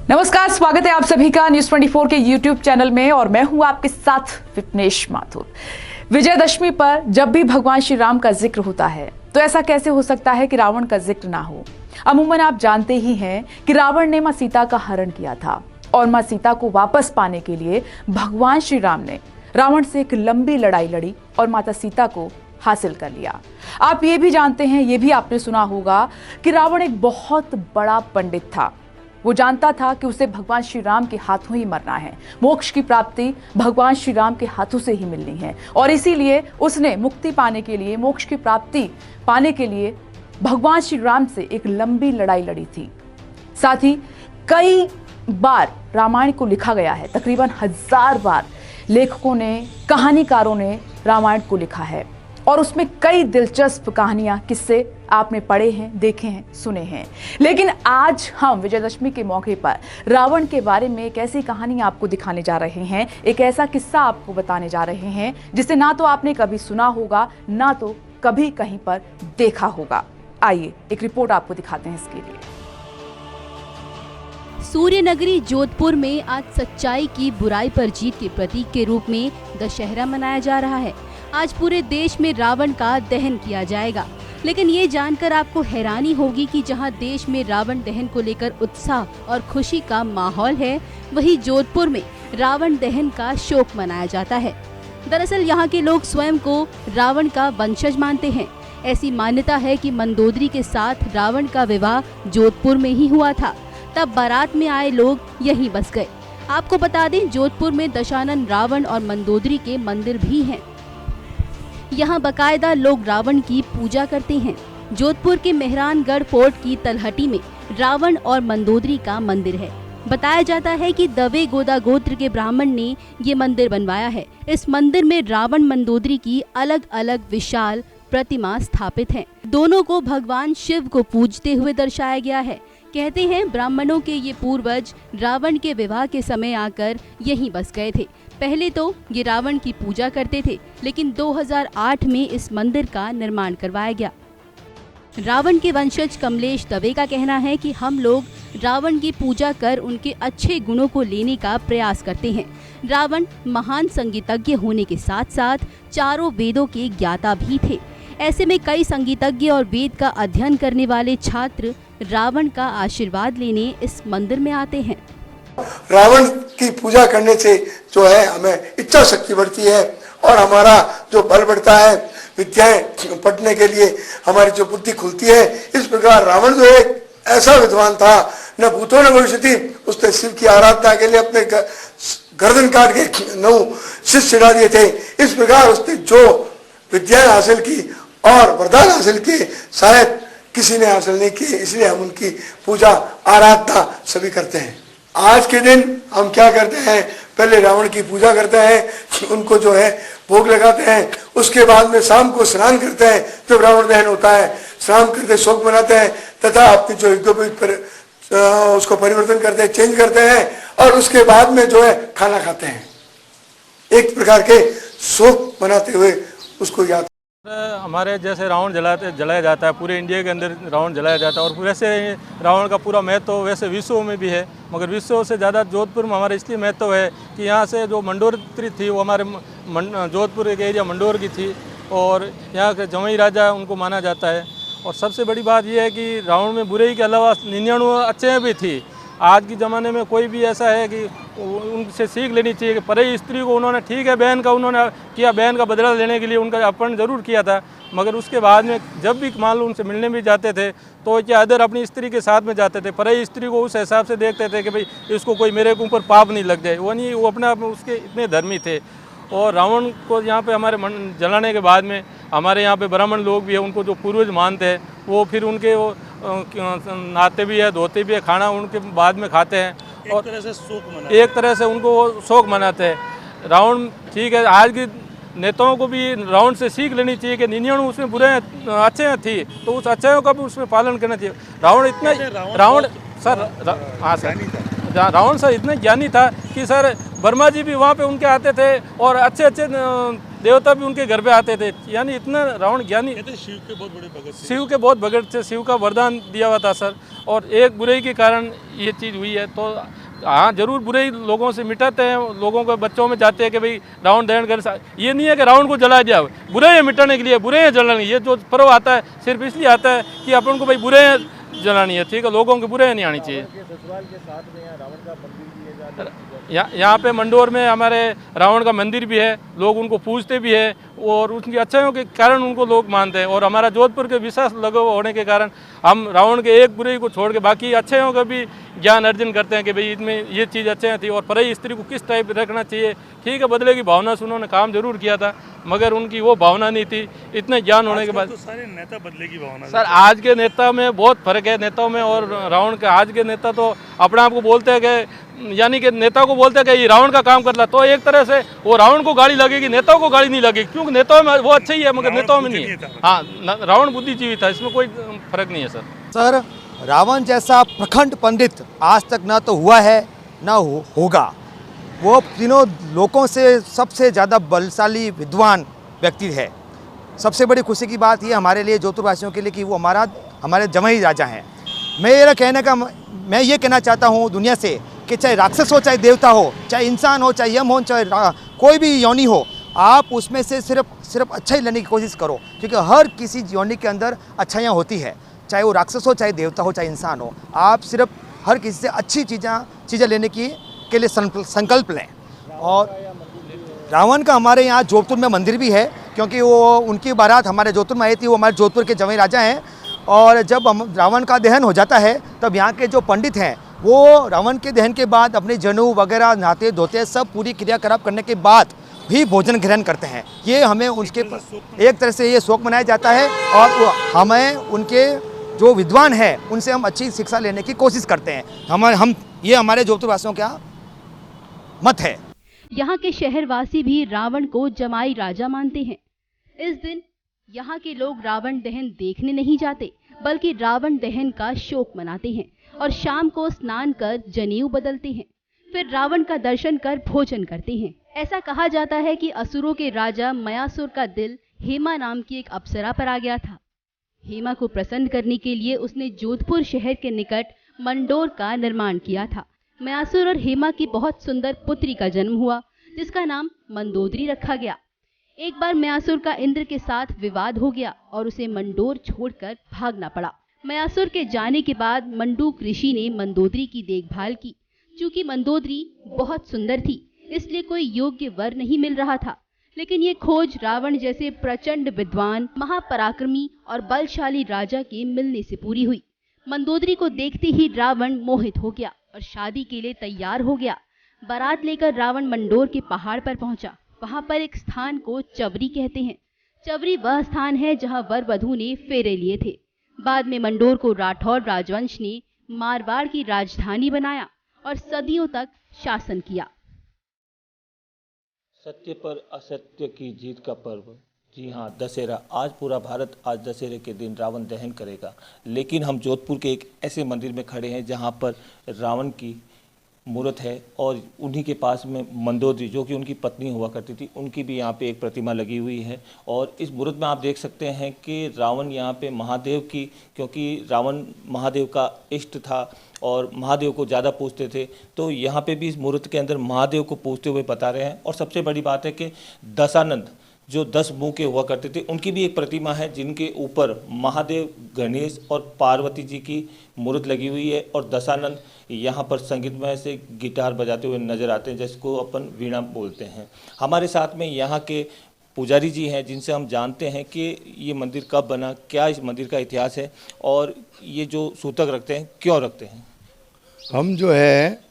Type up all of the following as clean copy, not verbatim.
नमस्कार, स्वागत है आप सभी का न्यूज 24 के YouTube चैनल में और मैं हूं आपके साथ विपनेश माथुर। विजयदशमी पर जब भी भगवान श्री राम का जिक्र होता है तो ऐसा कैसे हो सकता है कि रावण का जिक्र ना हो। अमूमन आप जानते ही हैं कि रावण ने मां सीता का हरण किया था और मां सीता को वापस पाने के लिए भगवान श्री राम ने रावण से एक लंबी लड़ाई लड़ी और माता सीता को हासिल कर लिया। आप ये भी जानते हैं, ये भी आपने सुना होगा कि रावण एक बहुत बड़ा पंडित था। वो जानता था कि उसे भगवान श्री राम के हाथों ही मरना है, मोक्ष की प्राप्ति भगवान श्री राम के हाथों से ही मिलनी है और इसीलिए उसने मुक्ति पाने के लिए, मोक्ष की प्राप्ति पाने के लिए भगवान श्री राम से एक लंबी लड़ाई लड़ी थी। साथ ही कई बार रामायण को लिखा गया है, तकरीबन 1000 बार लेखकों ने, कहानीकारों ने रामायण को लिखा है और उसमें कई दिलचस्प कहानियां, किस्से आपने पढ़े हैं, देखे हैं, सुने हैं। लेकिन आज हम विजयदशमी के मौके पर रावण के बारे में एक ऐसी कहानी आपको दिखाने जा रहे हैं, एक ऐसा किस्सा आपको बताने जा रहे हैं जिसे ना तो आपने कभी सुना होगा, ना तो कभी कहीं पर देखा होगा। आइए एक रिपोर्ट आपको दिखाते हैं इसके लिए। सूर्य नगरी जोधपुर में आज सच्चाई की बुराई पर जीत के प्रतीक के रूप में दशहरा मनाया जा रहा है। आज पूरे देश में रावण का दहन किया जाएगा, लेकिन ये जानकर आपको हैरानी होगी कि जहां देश में रावण दहन को लेकर उत्साह और खुशी का माहौल है, वहीं जोधपुर में रावण दहन का शोक मनाया जाता है। दरअसल यहां के लोग स्वयं को रावण का वंशज मानते हैं। ऐसी मान्यता है कि मंदोदरी के साथ रावण का विवाह जोधपुर में ही हुआ था, तब बारात में आए लोग यहीं बस गए। आपको बता दें, जोधपुर में दशानन रावण और मंदोदरी के मंदिर भी हैं। यहाँ बकायदा लोग रावण की पूजा करते हैं। जोधपुर के मेहरानगढ़ फोर्ट की तलहटी में रावण और मंदोदरी का मंदिर है। बताया जाता है कि दवे गोदा गोत्र के ब्राह्मण ने ये मंदिर बनवाया है। इस मंदिर में रावण मंदोदरी की अलग अलग विशाल प्रतिमा स्थापित है। दोनों को भगवान शिव को पूजते हुए दर्शाया गया है। कहते हैं ब्राह्मणों के ये पूर्वज रावण के विवाह के समय आकर यहीं बस गए थे। पहले तो ये रावण की पूजा करते थे, लेकिन 2008 में इस मंदिर का निर्माण करवाया गया। रावण के वंशज कमलेश दवे का कहना है कि हम लोग रावण की पूजा कर उनके अच्छे गुणों को लेने का प्रयास करते हैं। रावण महान संगीतज्ञ होने के साथ साथ चारों वेदों के ज्ञाता भी थे। ऐसे में कई संगीतज्ञ और वेद का अध्ययन करने वाले छात्र रावण का आशीर्वाद लेने इस मंदिर में आते हैं। रावण की पूजा करने से जो है हमें इच्छा शक्ति बढ़ती है और हमारा जो बल बढ़ता है, विद्याएं पढ़ने के लिए हमारी जो बुद्धि खुलती है। इस प्रकार रावण जो एक ऐसा विद्वान था, न भूतो न भविष्यति, उसने शिव की आराधना के लिए अपने गर्दन काट के 9 शिष्य चढ़ा दिए थे। इस प्रकार उसने जो विद्याएं हासिल की और वरदान हासिल किए, शायद किसी ने हासिल नहीं किए, इसलिए हम उनकी पूजा आराधना सभी करते हैं। आज के दिन हम क्या करते हैं, पहले रावण की पूजा करते हैं, उनको जो है भोग लगाते हैं। उसके बाद में शाम को स्नान करते हैं, जब रावण दहन होता है स्नान करते शोक मनाते हैं तथा अपनी जो यज्ञोपवीत पर उसको परिवर्तन करते हैं, चेंज करते हैं और उसके बाद में जो है खाना खाते हैं। एक प्रकार के शोक मनाते हुए उसको याद। हमारे जैसे रावण जलाया जाता है, पूरे इंडिया के अंदर रावण जलाया जाता है और वैसे रावण का पूरा महत्व वैसे विश्व में भी है, मगर विश्व से ज़्यादा जोधपुर में हमारे इसलिए महत्व है कि यहाँ से जो मंडोत्री थी वो हमारे जोधपुर एक एरिया मंडोर की थी और यहाँ के जमई राजा उनको माना जाता है। और सबसे बड़ी बात यह है कि रावण में बुराई के अलावा 99 अच्छे भी थी। आज के ज़माने में कोई भी ऐसा है कि उनसे सीख लेनी चाहिए कि परे स्त्री को उन्होंने, ठीक है बहन का उन्होंने किया, बहन का बदला लेने के लिए उनका अपहरण जरूर किया था, मगर उसके बाद में जब भी मान लो उनसे मिलने भी जाते थे तो क्या अदर अपनी स्त्री के साथ में जाते थे। परे स्त्री को उस हिसाब से देखते थे कि भाई इसको कोई मेरे के ऊपर पाप नहीं लग जाए, वो नहीं, वो अपने आप में उसके इतने धर्मी थे। और रावण को यहाँ पे हमारे जलाने के बाद में हमारे यहाँ पे ब्राह्मण लोग भी है, उनको जो पूर्वज मानते हैं वो फिर उनके वो नहाते भी है, धोते भी है, खाना उनके बाद में खाते हैं और एक तरह से उनको वो शोक मनाते हैं। रावण ठीक है, आज की नेताओं को भी रावण से सीख लेनी चाहिए कि 99 उसमें बुरे अच्छे थी तो उस अच्छाइयों का भी उसमें पालन करना चाहिए। रावण इतना रावण सर इतने ज्ञानी था कि सर वर्मा जी भी वहाँ पे उनके आते थे और अच्छे अच्छे देवता भी उनके घर पे आते थे। यानी इतना रावण ज्ञानी, शिव के बहुत बड़े भगत थे। शिव के बहुत भगत थे, शिव का वरदान दिया हुआ था सर। और एक बुराई के कारण ये चीज़ हुई है। तो हाँ, जरूर बुराई लोगों से मिटाते हैं, लोगों के बच्चों में जाते हैं कि भाई रावण दहन कर। ये नहीं है कि रावण को जला दिया, बुराई मिटाने के लिए, बुराई जलाने। ये जो पर्व आता है सिर्फ इसलिए आता है कि अपन को भाई बुराई जलानी है, ठीक है, लोगों की बुराई नहीं आनी चाहिए। यहाँ पे मंडोर में हमारे रावण का मंदिर भी है, लोग उनको पूजते भी है और उनकी अच्छाइयों के कारण उनको लोग मानते हैं। और हमारा जोधपुर के विश्वास लगा होने के कारण हम रावण के एक बुराई को छोड़ के बाकी अच्छाइयों का भी ज्ञान अर्जन करते हैं कि भाई इसमें ये चीज़ अच्छाई थी और पराई स्त्री को किस टाइप रखना चाहिए। ठीक है, बदले की भावना से उन्होंने काम जरूर किया था, मगर उनकी वो भावना नहीं थी। इतने ज्ञान होने के बाद तो सारे नेता बदले की भावना। सर, आज के नेता में बहुत फर्क है, नेताओं में और रावण के। आज के नेता तो अपने आप को बोलते हैं कि, यानी कि नेता को बोलते हैं कि ये रावण का काम कर ला, तो एक तरह से वो रावण को गाली लगेगी, नेताओं को गाली नहीं लगेगी, क्योंकि नेताओं में वो अच्छा ही है मगर नेताओं में नहीं है। हाँ, रावण बुद्धिजीवी था, इसमें कोई फर्क नहीं है सर। सर, रावण जैसा प्रखंड पंडित आज तक ना तो हुआ है ना होगा। वो तीनों लोगों से सबसे ज़्यादा बलशाली विद्वान व्यक्ति है। सबसे बड़ी खुशी की बात ये हमारे लिए जोधपुरवासियों के लिए कि वो हमारे जमाई राजा हैं। मैं ये कहना चाहता हूँ दुनिया से कि चाहे राक्षस हो, चाहे देवता हो, चाहे इंसान हो, चाहे यम हो, चाहे कोई भी योनि हो, आप उसमें से सिर्फ अच्छा ही लेने की कोशिश करो, क्योंकि हर किसी योनि के अंदर अच्छाइयाँ होती है। चाहे वो राक्षस हो, चाहे देवता हो, चाहे इंसान हो, आप सिर्फ हर किसी से अच्छी चीज़ें लेने के लिए संकल्प लें। और रावण का हमारे यहाँ जोधपुर में मंदिर भी है, क्योंकि वो उनकी बारात हमारे जोधपुर में आई थी। वो हमारे जोधपुर के जमाई राजा हैं। और जब रावण का दहन हो जाता है तब यहाँ के जो पंडित हैं वो रावण के दहन के बाद अपने जनेऊ वगैरह नहाते धोते सब पूरी क्रियाकलाप करने के बाद भी भोजन ग्रहण करते हैं। ये हमें उनके एक तरह से ये शौक मनाया जाता है और हमें उनके जो विद्वान हैं उनसे हम अच्छी शिक्षा लेने की कोशिश करते हैं। ये हमारे जोधपुरवासियों का मत है। यहाँ के शहरवासी भी रावण को जमाई राजा मानते हैं। इस दिन यहाँ के लोग रावण दहन देखने नहीं जाते, बल्कि रावण दहन का शोक मनाते हैं और शाम को स्नान कर जनेऊ बदलते हैं, फिर रावण का दर्शन कर भोजन करते हैं। ऐसा कहा जाता है कि असुरों के राजा मयासुर का दिल हेमा नाम की एक अप्सरा पर आ गया था। हेमा को प्रसन्न करने के लिए उसने जोधपुर शहर के निकट मंडोर का निर्माण किया था। मयासुर और हेमा की बहुत सुंदर पुत्री का जन्म हुआ, जिसका नाम मंदोदरी रखा गया। एक बार मयासुर का इंद्र के साथ विवाद हो गया और उसे मंडोर छोड़कर भागना पड़ा। मयासुर के जाने के बाद मंडूक ऋषि ने मंदोदरी की देखभाल की। चूंकि मंदोदरी बहुत सुंदर थी, इसलिए कोई योग्य वर नहीं मिल रहा था। लेकिन ये खोज रावण जैसे प्रचंड विद्वान, महापराक्रमी और बलशाली राजा के मिलने से पूरी हुई। मंदोदरी को देखते ही रावण मोहित हो गया और शादी के लिए तैयार हो गया। बारात लेकर रावण मंडोर के पहाड़ पर पहुंचा। वहां पर एक स्थान को चवरी कहते हैं। चवरी वह स्थान है जहां वर वधू ने फेरे लिए थे। बाद में मंडोर को राठौर राजवंश ने मारवाड़ की राजधानी बनाया और सदियों तक शासन किया। सत्य पर असत्य की जीत का पर्व, जी हाँ, दशहरा। आज पूरा भारत आज दशहरे के दिन रावण दहन करेगा, लेकिन हम जोधपुर के एक ऐसे मंदिर में खड़े हैं जहाँ पर रावण की मूर्त है और उन्हीं के पास में मंदोदरी, जो कि उनकी पत्नी हुआ करती थी, उनकी भी यहाँ पे एक प्रतिमा लगी हुई है। और इस मूर्त में आप देख सकते हैं कि रावण यहाँ पे महादेव की, क्योंकि रावण महादेव का इष्ट था और महादेव को ज़्यादा पूजते थे, तो यहाँ पे भी इस मूर्त के अंदर महादेव को पूजते हुए बता रहे हैं। और सबसे बड़ी बात है कि दशानंद जो 10 मुंह के हुआ करते थे, उनकी भी एक प्रतिमा है जिनके ऊपर महादेव, गणेश और पार्वती जी की मूर्त लगी हुई है। और दशानंद यहाँ पर संगीतमय से गिटार बजाते हुए नजर आते हैं, जिसको अपन वीणा बोलते हैं। हमारे साथ में यहाँ के पुजारी जी हैं, जिनसे हम जानते हैं कि ये मंदिर कब बना, क्या इस मंदिर का इतिहास है और ये जो सूतक रखते हैं क्यों रखते हैं। हम जो है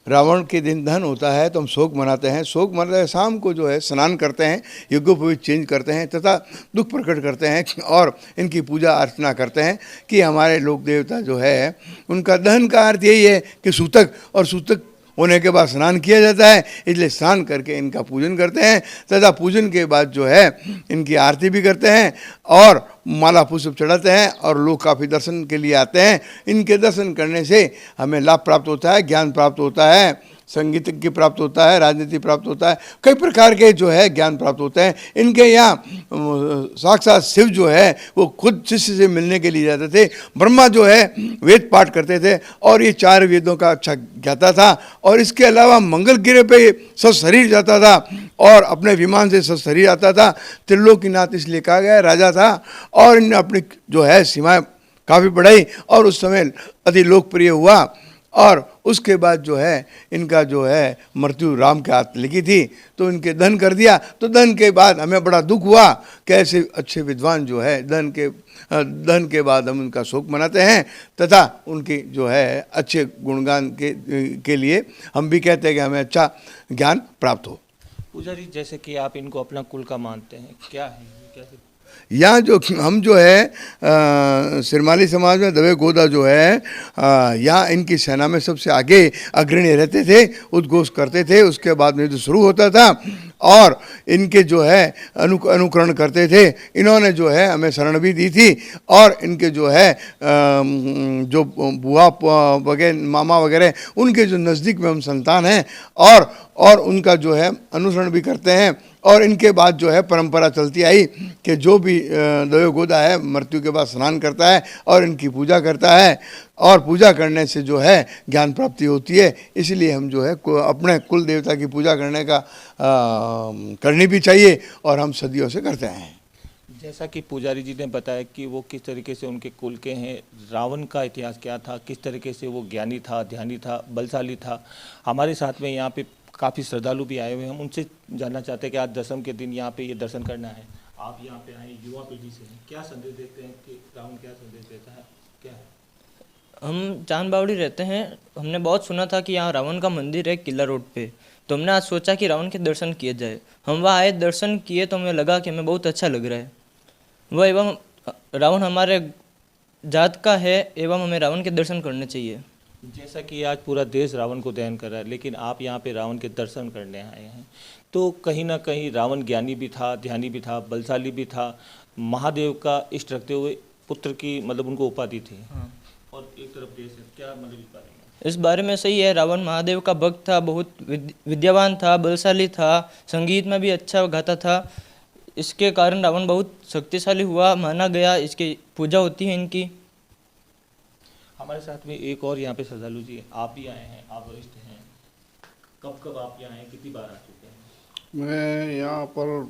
रावण के दिन दहन होता है तो हम शोक मनाते हैं। शोक मनाते शाम को जो है स्नान करते हैं, यज्ञोपवीत चेंज करते हैं तथा दुख प्रकट करते हैं और इनकी पूजा अर्चना करते हैं कि हमारे लोक देवता जो है उनका दहन का अर्थ यही है कि सूतक, और सूतक होने के बाद स्नान किया जाता है, इसलिए स्नान करके इनका पूजन करते हैं तथा पूजन के बाद जो है इनकी आरती भी करते हैं और माला पुष्प चढ़ाते हैं और लोग काफ़ी दर्शन के लिए आते हैं। इनके दर्शन करने से हमें लाभ प्राप्त होता है, ज्ञान प्राप्त होता है, संगीतज्ञ प्राप्त होता है, राजनीति प्राप्त होता है, कई प्रकार के जो है ज्ञान प्राप्त होते हैं। इनके यहाँ साक्षात शिव जो है वो खुद शिष्य से मिलने के लिए जाते थे। ब्रह्मा जो है वेद पाठ करते थे और ये 4 वेदों का अच्छा ज्ञाता था। और इसके अलावा मंगल ग्रह पे सशरीर जाता था और अपने विमान से सशरीर आता था। त्रिलोकीनाथ इसलिए कहा गया, राजा था और इन्होंने अपनी जो है सीमाएं काफ़ी बढ़ाई और उस समय अति लोकप्रिय हुआ। और उसके बाद जो है इनका जो है मृत्यु राम के हाथ लिखी थी तो इनके दहन कर दिया। तो दहन के बाद हमें बड़ा दुख हुआ कि ऐसे अच्छे विद्वान जो है दहन के बाद हम उनका शोक मनाते हैं तथा उनकी जो है अच्छे गुणगान के लिए हम भी कहते हैं कि हमें अच्छा ज्ञान प्राप्त हो। पुजारी, जैसे कि आप इनको अपना कुल का मानते हैं, क्या है ये, कैसे? यहाँ जो हम जो है सिरमाली समाज में दवे गोदा जो है यहाँ इनकी सेना में सबसे आगे अग्रणी रहते थे, उद्घोष करते थे। उसके बाद में जो शुरू होता था और इनके जो है अनुकरण करते थे। इन्होंने जो है हमें शरण भी दी थी और इनके जो है जो बुआ वगैरह मामा वगैरह उनके जो नज़दीक में हम संतान हैं और उनका जो है अनुसरण भी करते हैं। और इनके बाद जो है परंपरा चलती आई कि जो भी दवे गोदा है मृत्यु के बाद स्नान करता है और इनकी पूजा करता है और पूजा करने से जो है ज्ञान प्राप्ति होती है। इसलिए हम जो है अपने कुल देवता की पूजा करनी भी चाहिए और हम सदियों से करते हैं। जैसा कि पुजारी जी ने बताया कि वो किस तरीके से उनके कुल के हैं, रावण का इतिहास क्या था, किस तरीके से वो ज्ञानी था, ध्यानी था, बलशाली था। हमारे साथ में यहाँ पे काफ़ी श्रद्धालु भी आए हुए हैं। हम उनसे जानना चाहते हैं कि आज दशम के दिन यहाँ पे ये दर्शन करना है, आप यहाँ पे आए युवा पीढ़ी से हैं, क्या संदेश देते हैं कि रावण क्या संदेश देता है, क्या है? हम चांद बावड़ी रहते हैं। हमने बहुत सुना था कि यहाँ रावण का मंदिर है किला रोड पे, तो हमने आज सोचा कि रावण के दर्शन किए जाए। हम वहाँ आए, दर्शन किए तो हमें लगा कि हमें बहुत अच्छा लग रहा है वह एवं रावण हमारे जात का है एवं हमें रावण के दर्शन करने चाहिए। जैसा कि आज पूरा देश रावण को दहन कर रहा है, लेकिन आप यहाँ पे रावण के दर्शन करने आए हैं, तो कहीं ना कहीं रावण ज्ञानी भी था, ध्यानी भी था, बलशाली भी था, महादेव का इष्ट रखते हुए पुत्र की मतलब उनको उपाधि थी। हाँ। और एक तरफ देश है, क्या मतलब इस बारे में? इस बारे में सही है, रावण महादेव का भक्त था, बहुत विद्यावान था, बलशाली था, संगीत में भी अच्छा गाता था। इसके कारण रावण बहुत शक्तिशाली हुआ, माना गया। इसकी पूजा होती है इनकी। हमारे साथ में एक और यहाँ पे श्रद्धालु जी, आप भी आए हैं, आप वरिष्ठ हैं, कब कब आप यहाँ आए, कितनी बार आ चुके हैं? मैं यहाँ पर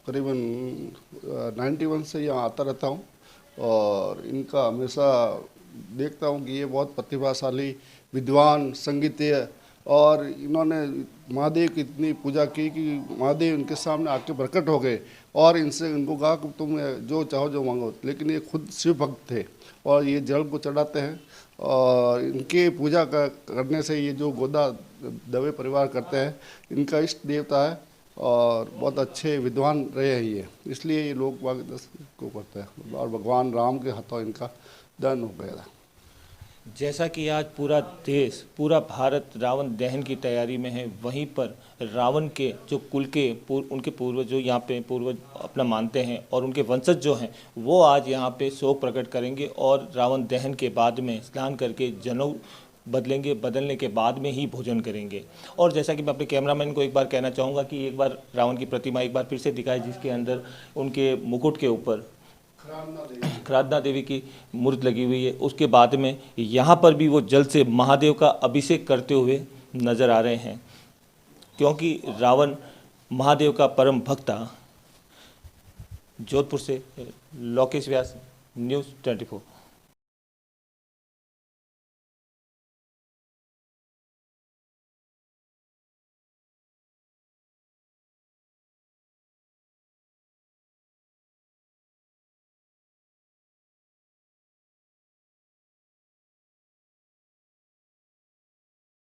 करीबन 91 से यहाँ आता रहता हूँ और इनका हमेशा देखता हूँ कि ये बहुत प्रतिभाशाली विद्वान संगीतज्ञ और इन्होंने महादेव की इतनी पूजा की कि महादेव इनके सामने आके प्रकट हो गए और इनसे इनको कहा कि तुम जो चाहो जो मांगो। लेकिन ये खुद शिव भक्त थे और ये जल को चढ़ाते हैं और इनके पूजा करने से ये जो गोदा दवे परिवार करते हैं इनका इष्ट देवता है और बहुत अच्छे विद्वान रहे हैं ये, इसलिए ये लोग को करते हैं और भगवान राम के हाथों इनका दहन हो गया था। जैसा कि आज पूरा देश, पूरा भारत रावण दहन की तैयारी में है, वहीं पर रावण के जो कुल के उनके पूर्वज जो यहाँ पे पूर्वज अपना मानते हैं और उनके वंशज जो हैं वो आज यहाँ पे शोक प्रकट करेंगे और रावण दहन के बाद में स्नान करके जनेऊ बदलने के बाद में ही भोजन करेंगे। और जैसा कि मैं अपने कैमरामैन को एक बार कहना चाहूँगा कि एक बार रावण की प्रतिमा एक बार फिर से दिखाए, जिसके अंदर उनके मुकुट के ऊपर खरादना देवी की मूर्ति लगी हुई है। उसके बाद में यहाँ पर भी वो जल से महादेव का अभिषेक करते हुए नजर आ रहे हैं, क्योंकि रावण महादेव का परम भक्त था। जोधपुर से लोकेश व्यास, न्यूज़ 24।